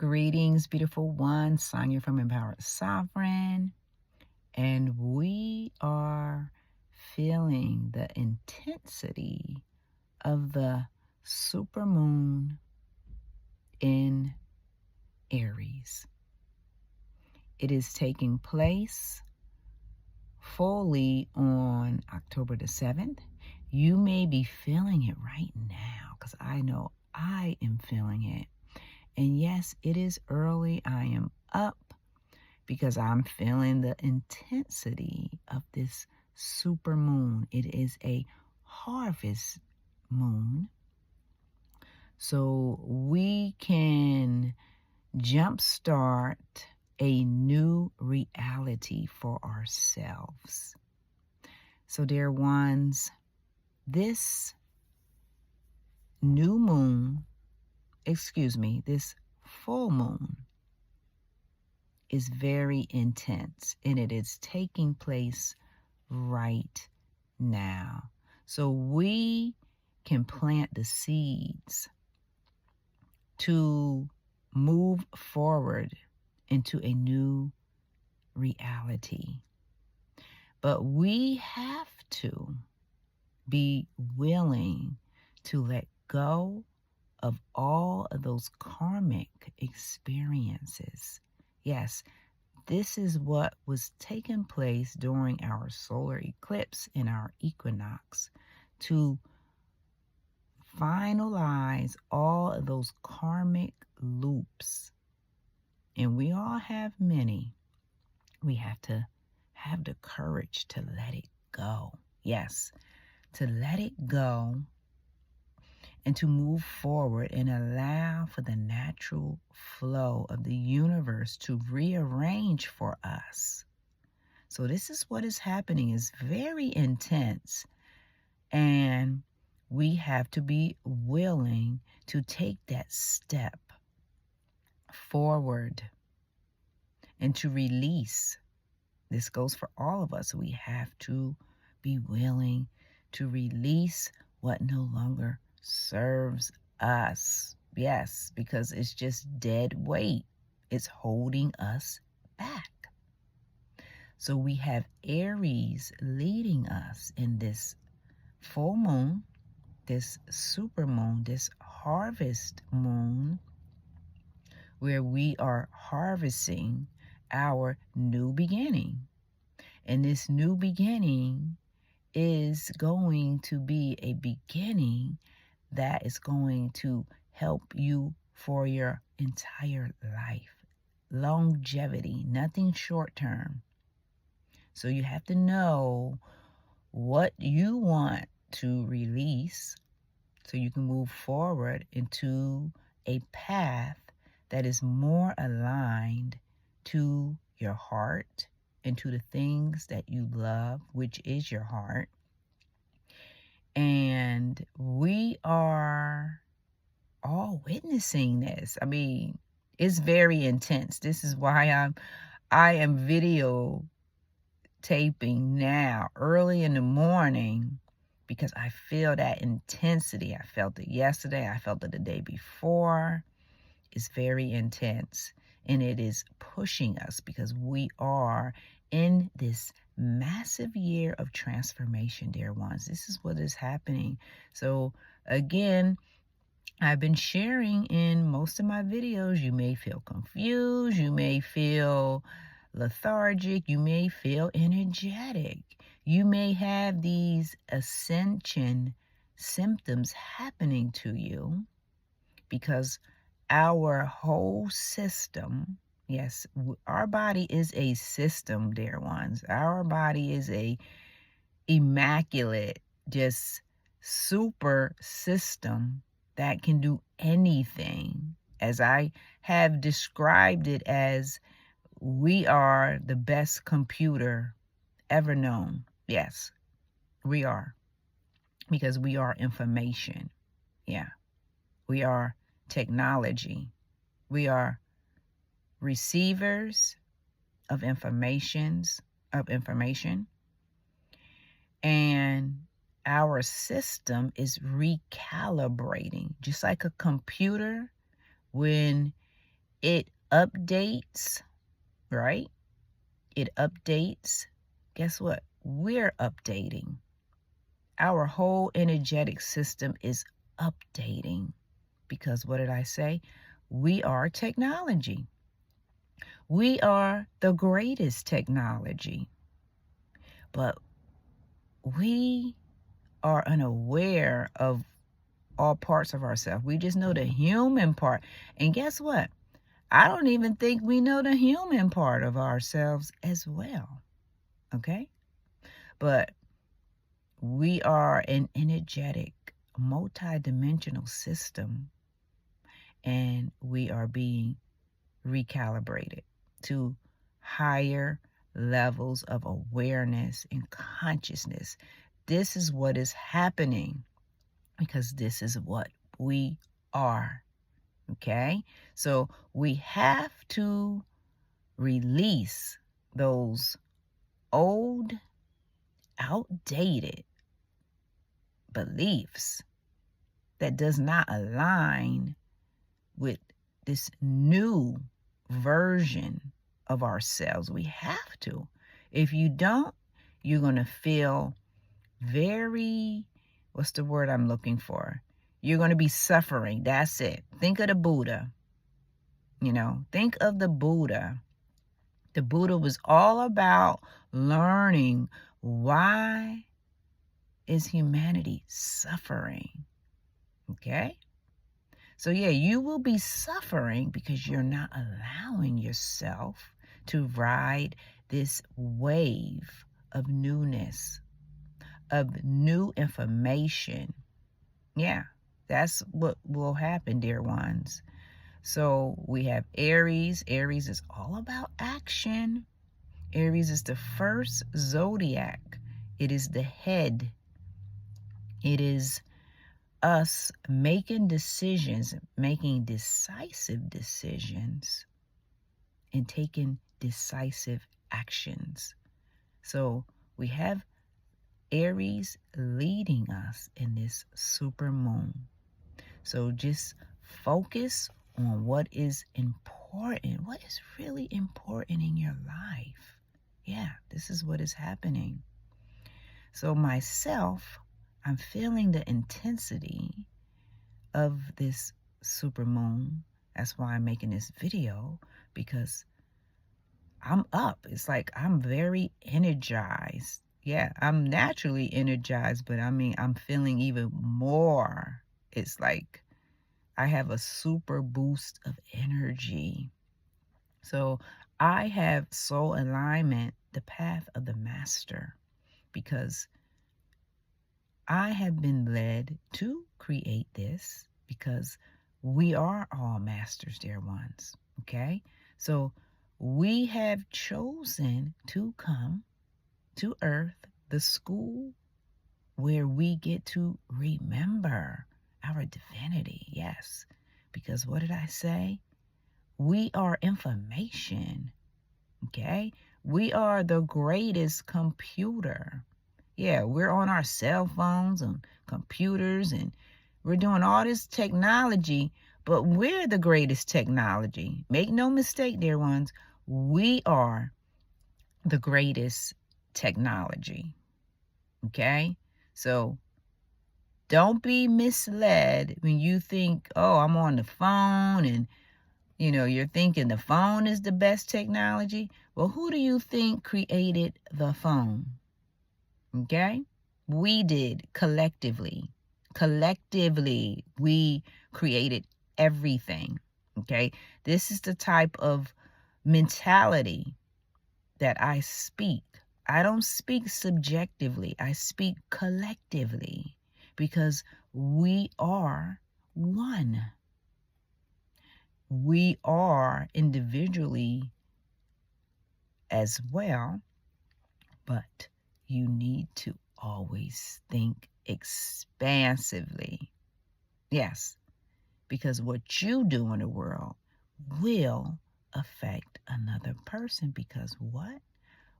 Greetings, beautiful one. Sonia from Empowered Sovereign. And we are feeling the intensity of the supermoon in Aries. It is taking place fully on October the 7th. You may be feeling it right now because I know I am feeling it. And yes, it is early. I am up because I'm feeling the intensity of this super moon. It is a harvest moon. So we can jumpstart a new reality for ourselves. So, dear ones, this new moon, this full moon is very intense, and it is taking place right now. So we can plant the seeds to move forward into a new reality. But we have to be willing to let go of all of those karmic experiences. Yes, this is what was taking place during our solar eclipse and our equinox to finalize all of those karmic loops. And we all have many. We have to have the courage to let it go. Yes, to let it go and to move forward and allow for the natural flow of the universe to rearrange for us. So this is what is happening. It's very intense, and we have to be willing to take that step forward and to release. This goes for all of us. We have to be willing to release what no longer serves us. Yes, because it's just dead weight. It's holding us back. So we have Aries leading us in this full moon, this super moon, this harvest moon, where we are harvesting our new beginning. And this new beginning is going to be a beginning that is going to help you for your entire life. Longevity, nothing short term. So you have to know what you want to release so you can move forward into a path that is more aligned to your heart and to the things that you love, which is your heart. And we are all witnessing this. I mean, it's very intense. This is why I am video taping now early in the morning, because I feel that intensity. I felt it yesterday. I felt it the day before. It's very intense, and it is pushing us because we are in this massive year of transformation, dear ones. This is what is happening. So again, I've been sharing in most of my videos. You may feel confused. You may feel lethargic. You may feel energetic. You may have these ascension symptoms happening to you because our whole system, yes, our body is a system, dear ones. Our body is a immaculate, just super system that can do anything. As I have described it as, we are the best computer ever known. Yes, we are. Because we are information. Yeah. We are technology. We are receivers of information. And our system is recalibrating. Just like a computer, when It updates, right? It updates. Guess what? We're updating. Our whole energetic system is updating because what did I say? We are technology. We are the greatest technology, but we are unaware of all parts of ourselves. We just know the human part. And guess what? I don't even think we know the human part of ourselves as well. Okay? But we are an energetic, multidimensional system, and we are being recalibrated to higher levels of awareness and consciousness. This is what is happening because this is what we are. Okay? So we have to release those old, outdated beliefs that does not align with this new version of ourselves. We have to. If you don't, you're going to feel very, what's the word I'm looking for? You're going to be suffering. That's it. Think of the Buddha. Think of the Buddha. The Buddha was all about learning why is humanity suffering. Okay? So yeah, you will be suffering because you're not allowing yourself to ride this wave of newness, of new information. Yeah, that's what will happen, dear ones. So we have Aries. Aries is all about action. Aries is the first zodiac. It is the head. It is us making decisions, making decisive decisions, and taking decisive actions. So we have Aries leading us in this super moon. So just focus on what is important, what is really important in your life. Yeah, this is what is happening. So myself, I'm feeling the intensity of this super moon. That's why I'm making this video, because I'm up. It's like I'm very energized. Yeah, I'm naturally energized, but I'm feeling even more. It's like I have a super boost of energy. So I have soul alignment, the path of the master, because I have been led to create this because we are all masters, dear ones. Okay? So we have chosen to come to Earth, the school where we get to remember our divinity. Yes. Because what did I say? We are information. Okay? We are the greatest computer. Yeah, we're on our cell phones and computers and we're doing all this technology, but we're the greatest technology. Make no mistake, dear ones, we are the greatest technology. Okay? So don't be misled when you think, oh, I'm on the phone and you're thinking the phone is the best technology. Well, who do you think created the phone? Okay? We did collectively. Collectively, we created everything. Okay? This is the type of mentality that I speak. I don't speak subjectively. I speak collectively because we are one. We are individually as well, but you need to always think expansively. Yes, because what you do in the world will affect another person because what?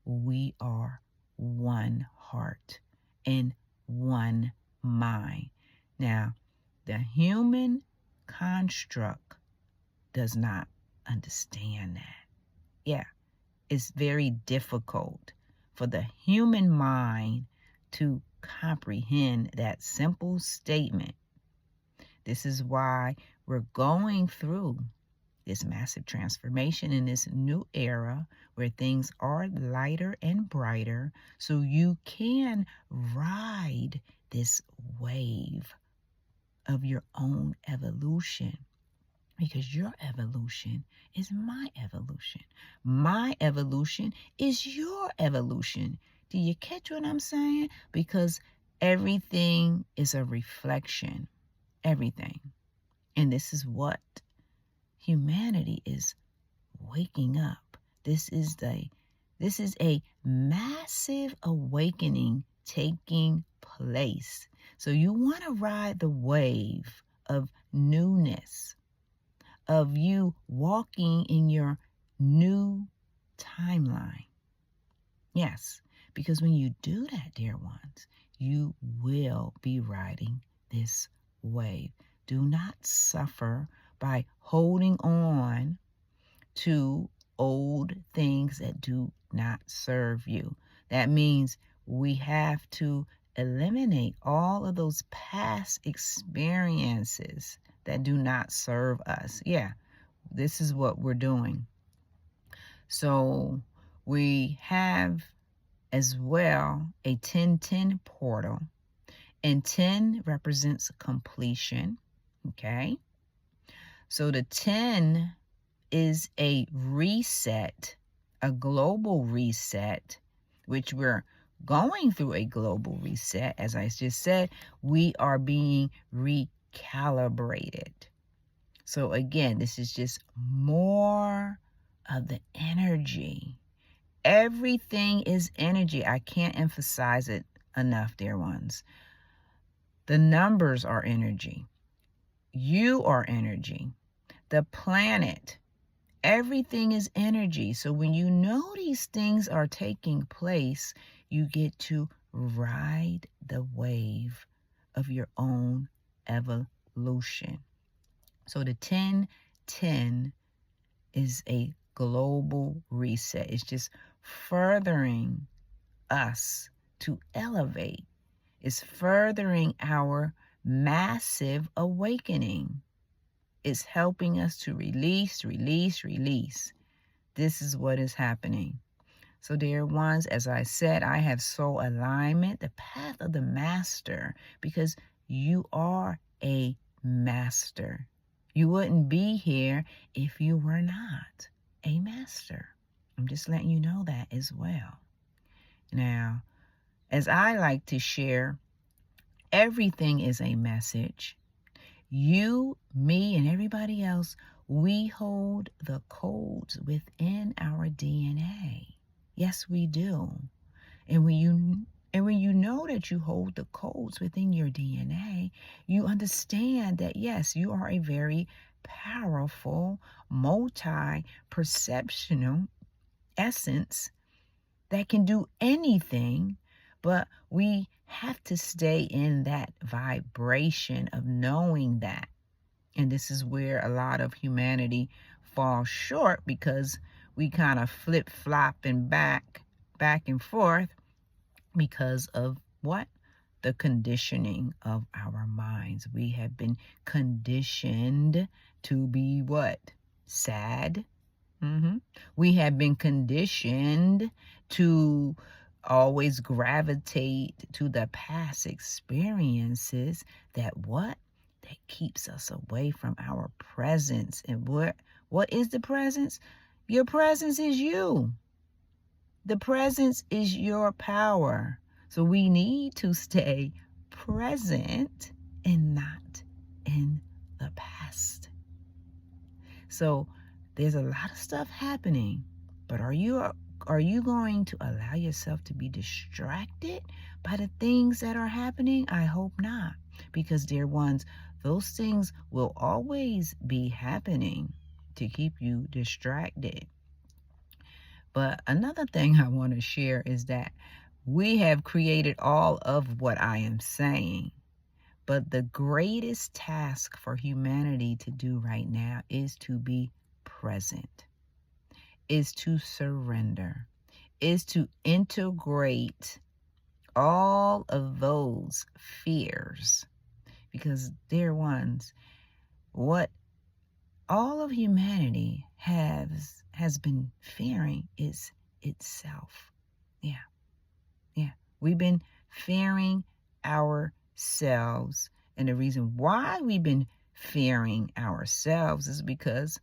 We are one heart and one mind. Now, the human construct does not understand that. Yeah, it's very difficult for the human mind to comprehend that simple statement. This is why we're going through this massive transformation in this new era where things are lighter and brighter, so you can ride this wave of your own evolution, because your evolution is my evolution. My evolution is your evolution. Do you catch what I'm saying? Because everything is a reflection. Everything. And this is what humanity is waking up. This is a massive awakening taking place. So you want to ride the wave of newness, of you walking in your new timeline. Yes, because when you do that, dear ones, you will be riding this wave. Do not suffer by holding on to old things that do not serve you. That means we have to eliminate all of those past experiences that do not serve us. Yeah, this is what we're doing. So we have as well a 10-10 portal, and 10 represents completion. Okay, so the 10 is a reset, a global reset, which we're going through a global reset. As I just said, we are being recalibrated. So again, this is just more of the energy. Everything is energy. I can't emphasize it enough, dear ones. The numbers are energy. You are energy. The planet, everything is energy. So when you know these things are taking place, you get to ride the wave of your own evolution. So the 10-10 is a global reset. It's just furthering us to elevate. It's furthering our massive awakening. It's helping us to release. This is what is happening. So, dear ones, as I said, I have soul alignment, the path of the master, because you are a master. You wouldn't be here if you were not a master. I'm just letting you know that as well. Now, as I like to share, everything is a message. You, me, and everybody else, we hold the codes within our DNA. Yes, we do. And when you know that you hold the codes within your DNA, you understand that, yes, you are a very powerful, multi-perceptional essence that can do anything, but we have to stay in that vibration of knowing that. And this is where a lot of humanity falls short, because we kind of flip-flop and back and forth because of what? The conditioning of our minds. We have been conditioned to be what? Sad. We have been conditioned to always gravitate to the past experiences that what? That keeps us away from our presence. And what is the presence? Your presence is you. The presence is your power. So we need to stay present and not in the past. So there's a lot of stuff happening, but are you going to allow yourself to be distracted by the things that are happening? I hope not, because dear ones, those things will always be happening to keep you distracted. But another thing I want to share is that we have created all of what I am saying. But the greatest task for humanity to do right now is to be present, is to surrender, is to integrate all of those fears. Because, dear ones, what all of humanity has been fearing is itself. Yeah. We've been fearing ourselves. And the reason why we've been fearing ourselves is because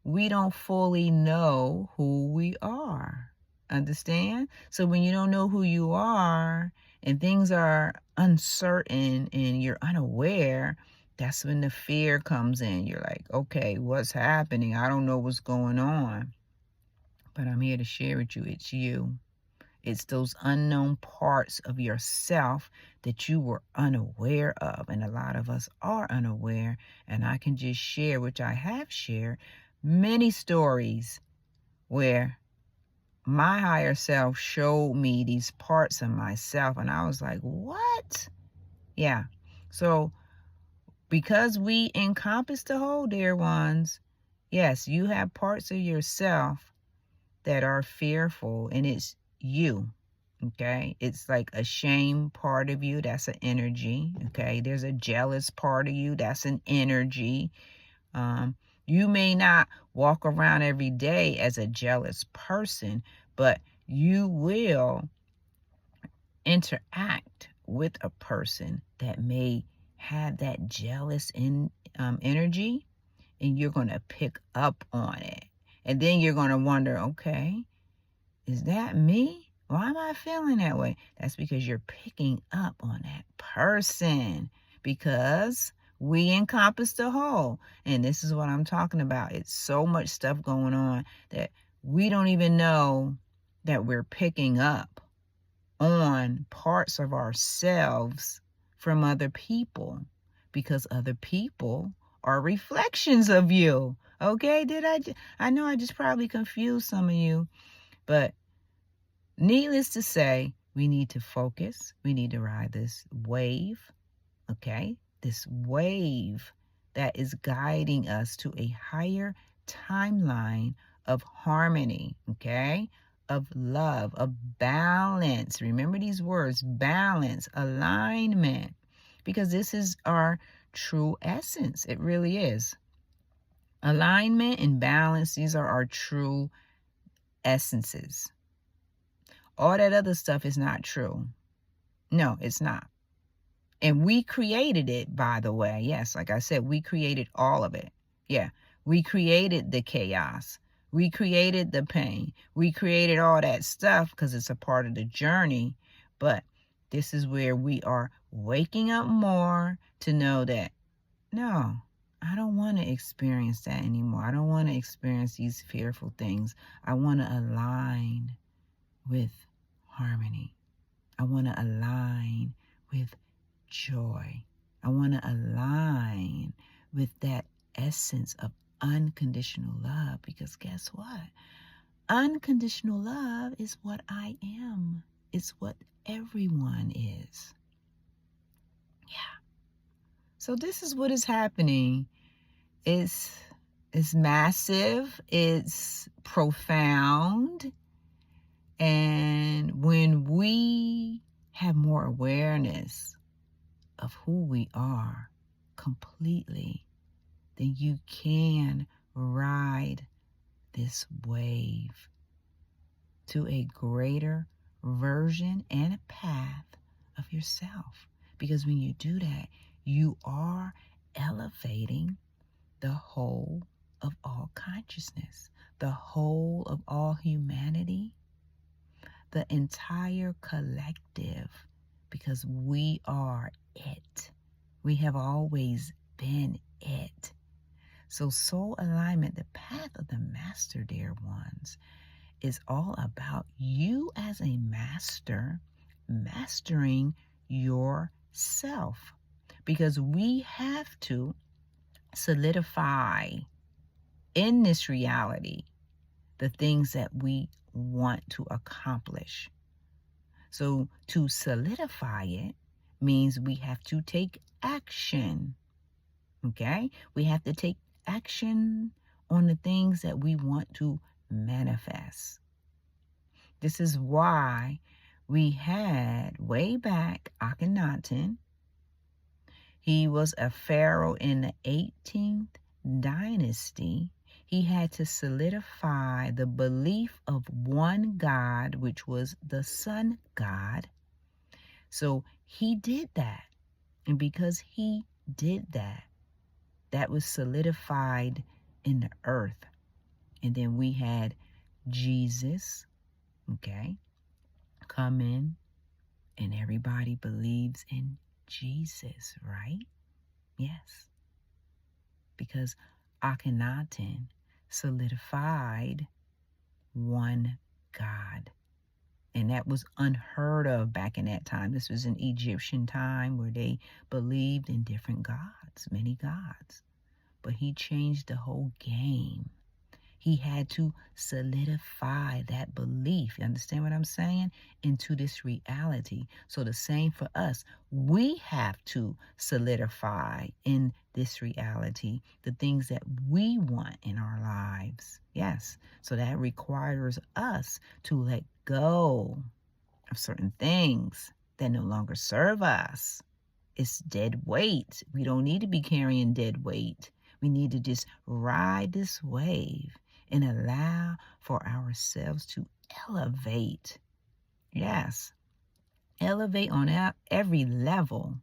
we don't fully know who we are. Understand? So when you don't know who you are and things are uncertain and you're unaware, that's when the fear comes in. You're like, okay, what's happening? I don't know what's going on. But I'm here to share with you. It's you. It's those unknown parts of yourself that you were unaware of. And a lot of us are unaware. And I can just share, which I have shared, many stories where my higher self showed me these parts of myself. And I was like, what? Yeah. So because we encompass the whole, dear ones, yes, you have parts of yourself that are fearful, and it's you. Okay, it's like a shame part of you, that's an energy. Okay, there's a jealous part of you, that's an energy. You may not walk around every day as a jealous person, but you will interact with a person that may have that jealous energy, and you're going to pick up on it. And then you're going to wonder, okay, is that me? Why am I feeling that way? That's because you're picking up on that person, because we encompass the whole. And this is what I'm talking about. It's so much stuff going on that we don't even know that we're picking up on parts of ourselves from other people, because other people are reflections of you. Okay, I know I just probably confused some of you, but needless to say, we need to focus. We need to ride this wave, okay? This wave that is guiding us to a higher timeline of harmony, okay? Of love, of balance. Remember these words: balance, alignment, because this is our true essence. It really is. Alignment and balance, these are our true essences. All that other stuff is not true. No, it's not. And we created it, by the way. Yes, like I said, we created all of it. Yeah, we created the chaos. We created the pain. We created all that stuff because it's a part of the journey. But this is where we are waking up more to know that, no, I don't want to experience that anymore. I don't want to experience these fearful things. I want to align with harmony. I want to align with joy. I want to align with that essence of unconditional love, because guess what? Unconditional love is what I am. It's what everyone is. Yeah. So this is what is happening. It's massive. It's profound. And when we have more awareness of who we are completely, then you can ride this wave to a greater version and a path of yourself. Because when you do that, you are elevating the whole of all consciousness, the whole of all humanity, the entire collective, because we are it. We have always been it. So soul alignment, the path of the master, dear ones, is all about you as a master mastering yourself, because we have to solidify in this reality the things that we want to accomplish. So to solidify it means we have to take action. Okay? We have to take action on the things that we want to manifest. This is why we had way back Akhenaten. He was a pharaoh in the 18th dynasty. He had to solidify the belief of one God, which was the sun god. So he did that. And because he did that, that was solidified in the earth. And then we had Jesus, okay, come in, and everybody believes in Jesus, right? Yes. Because Akhenaten solidified one God. And that was unheard of back in that time. This was an Egyptian time where they believed in different gods, many gods. But he changed the whole game. He had to solidify that belief, you understand what I'm saying, into this reality. So the same for us. We have to solidify in this reality the things that we want in our lives. Yes. So that requires us to let go of certain things that no longer serve us. It's dead weight. We don't need to be carrying dead weight. We need to just ride this wave and allow for ourselves to elevate. Yes, elevate on every level.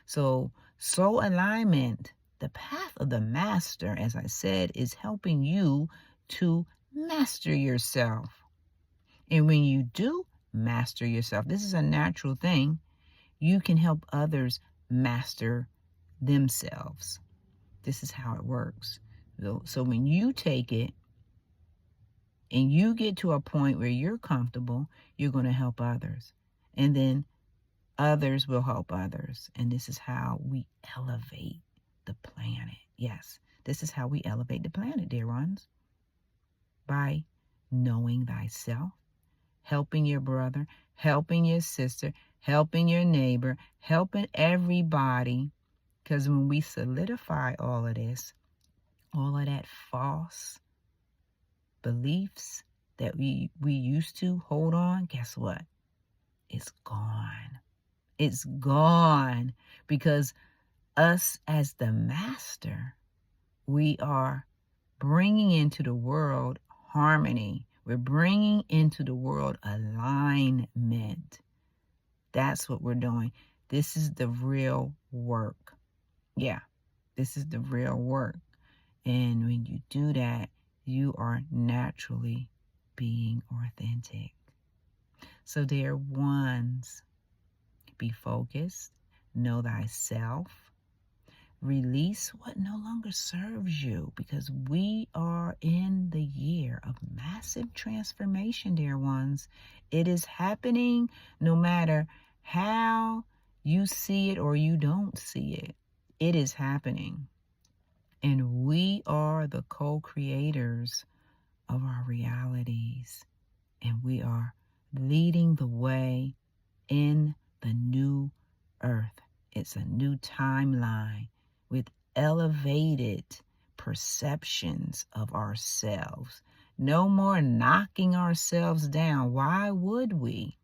So soul alignment, the path of the master, as I said, is helping you to master yourself. And when you do master yourself, this is a natural thing, you can help others master themselves. This is how it works. So when you take it and you get to a point where you're comfortable, you're going to help others. And then others will help others. And this is how we elevate the planet. Yes, this is how we elevate the planet, dear ones. By knowing thyself, helping your brother, helping your sister, helping your neighbor, helping everybody. Because when we solidify all of this, all of that false beliefs that we used to hold on, guess what? It's gone. It's gone. Because us as the master, we are bringing into the world harmony. We're bringing into the world alignment. That's what we're doing. This is the real work. Yeah, this is the real work. And when you do that, you are naturally being authentic. So dear ones, be focused, know thyself, release what no longer serves you, because we are in the year of massive transformation, dear ones. It is happening no matter how you see it or you don't see it. It is happening. And we are the co-creators of our realities. And we are leading the way in the new earth. It's a new timeline with elevated perceptions of ourselves. No more knocking ourselves down. Why would we?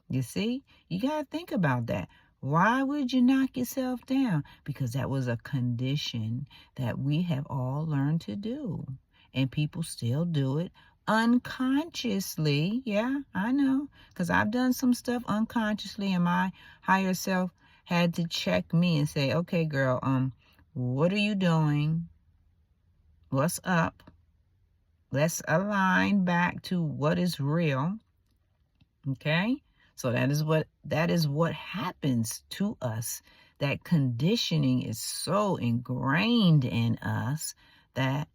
You see, you got to think about that. Why would you knock yourself down? Because that was a condition that we have all learned to do. And people still do it unconsciously. Yeah, I know. Because I've done some stuff unconsciously, and my higher self had to check me and say, okay, girl, what are you doing? What's up? Let's align back to what is real. Okay? So that is what happens to us. That conditioning is so ingrained in us that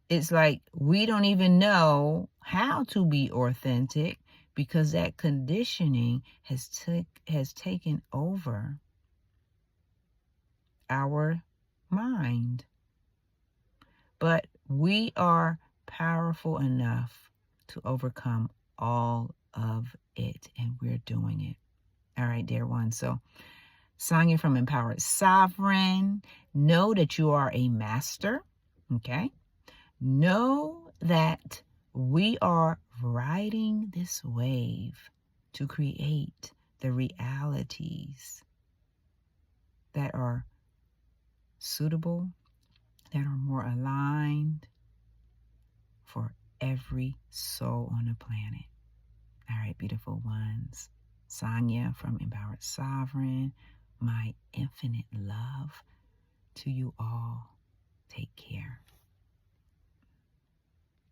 it's like we don't even know how to be authentic, because that conditioning has taken over our mind. But we are powerful enough to overcome all of it, and we're doing it. All right, dear one. So, Sonia from Empowered Sovereign, know that you are a master, okay? Know that we are riding this wave to create the realities that are suitable, that are more aligned for every soul on the planet. All right, beautiful ones. Sonia from Empowered Sovereign, my infinite love to you all. Take care.